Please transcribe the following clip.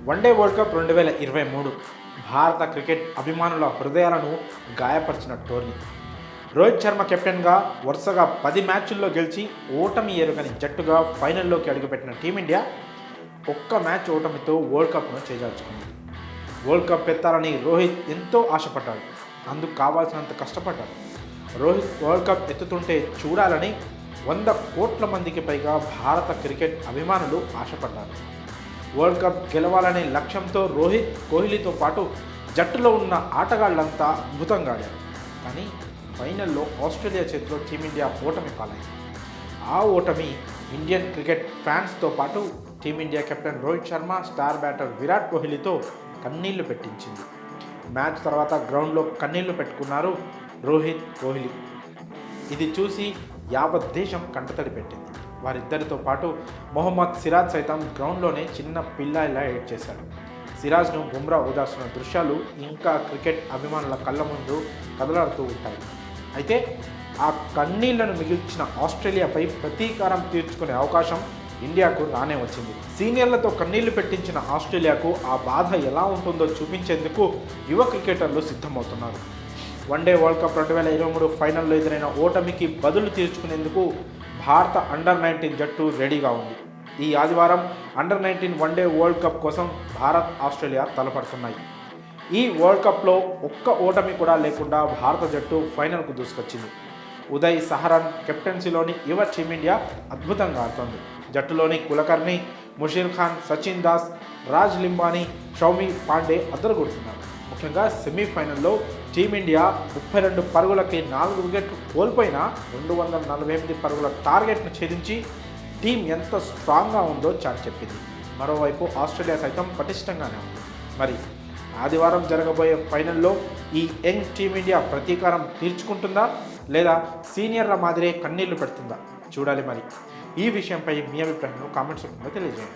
One day world cup 2023 భారత cricket అభిమానుల హృదయాలను గాయపరిచిన టోర్నీ. రోహిత్ శర్మ కెప్టెన్గా వరుసగా 10 మ్యాచ్ల్లో గెలిచి ఓటమి ఎరుగని జట్టుగా ఫైనల్లోకి అడుగుపెట్టిన టీమిండియా ఒక్క మ్యాచ్ ఓటమితో వరల్డ్ కప్ను చేజార్చుకుంది. వరల్డ్ కప్ ఎత్తాలని రోహిత్ ఎంతో ఆశపడ్డాడు, అందుకు కావాల్సినంత కష్టపడ్డాడు. రోహిత్ వరల్డ్ కప్ ఎత్తుతుంటే చూడాలని 100 కోట్ల మందికి పైగా భారత క్రికెట్ అభిమానులు ఆశపడ్డారు. వరల్డ్ కప్ గెలవాలనే లక్ష్యంతో రోహిత్, కోహ్లీతో పాటు జట్టులో ఉన్న ఆటగాళ్లంతా అద్భుతంగా ఆడారు. కానీ ఫైనల్లో ఆస్ట్రేలియా చేతిలో టీమిండియా ఓటమి పాలైంది. ఆ ఓటమి ఇండియన్ క్రికెట్ ఫ్యాన్స్తో పాటు team India captain Rohit Sharma, star batter Virat కోహ్లీతో కన్నీళ్లు పెట్టించింది. మ్యాచ్ తర్వాత గ్రౌండ్లో కన్నీళ్లు పెట్టుకున్నారు రోహిత్, కోహ్లీ. ఇది చూసి యావత్ దేశం కంటతడి పెట్టింది. వారిద్దరితో పాటు మొహమ్మద్ సిరాజ్ సైతం గ్రౌండ్లోనే చిన్న పిల్లాయిలా ఏడ్ చేశాడు. సిరాజ్ను బుమ్రా ఓదార్చిన దృశ్యాలు ఇంకా క్రికెట్ అభిమానుల కళ్ళ ముందు కదలాడుతూ ఉంటాయి. అయితే ఆ కన్నీళ్లను మిగిల్చిన ఆస్ట్రేలియాపై ప్రతీకారం తీర్చుకునే అవకాశం ఇండియాకు రానే వచ్చింది. సీనియర్లతో కన్నీళ్లు పెట్టించిన ఆస్ట్రేలియాకు ఆ బాధ ఎలా ఉంటుందో చూపించేందుకు యువ క్రికెటర్లు సిద్ధమవుతున్నారు. వన్డే వరల్డ్ కప్ 2023 ఫైనల్లో ఎదురైన ఓటమికి బదులు తీర్చుకునేందుకు భారత అండర్-19 జట్టు రెడీగా ఉంది. ఈ ఆదివారం అండర్-19 వన్డే వరల్డ్ కప్ కోసం భారత్, ఆస్ట్రేలియా తలపడుతున్నాయి. ఈ వరల్డ్ కప్లో ఒక్క ఓటమి కూడా లేకుండా భారత జట్టు ఫైనల్కు దూసుకొచ్చింది. ఉదయ్ సహరన్ కెప్టెన్సీలోని యువ టీమిండియా అద్భుతంగా ఆడుతోంది. జట్టులోని కులకర్ణి, ముషీర్ ఖాన్, సచిన్ దాస్, రాజ్ లింబానీ, షౌమి పాండే అద్దరుగొడుతున్నారు. ముఖ్యంగా సెమీఫైనల్లో టీమిండియా 32 పరుగులకి 4 వికెట్లు కోల్పోయినా 248 పరుగుల టార్గెట్ను ఛేదించి టీం ఎంత స్ట్రాంగ్గా ఉందో చాటి చెప్పింది. మరోవైపు ఆస్ట్రేలియా సైతం పటిష్టంగానే ఉంది. మరి ఆదివారం జరగబోయే ఫైనల్లో ఈ యంగ్ టీమిండియా ప్రతీకారం తీర్చుకుంటుందా లేదా సీనియర్ల మాదిరే కన్నీళ్లు పెడుతుందా చూడాలి. మరి ఈ విషయంపై మీ అభిప్రాయాన్ని కామెంట్స్ రూపంలో తెలియజేయండి.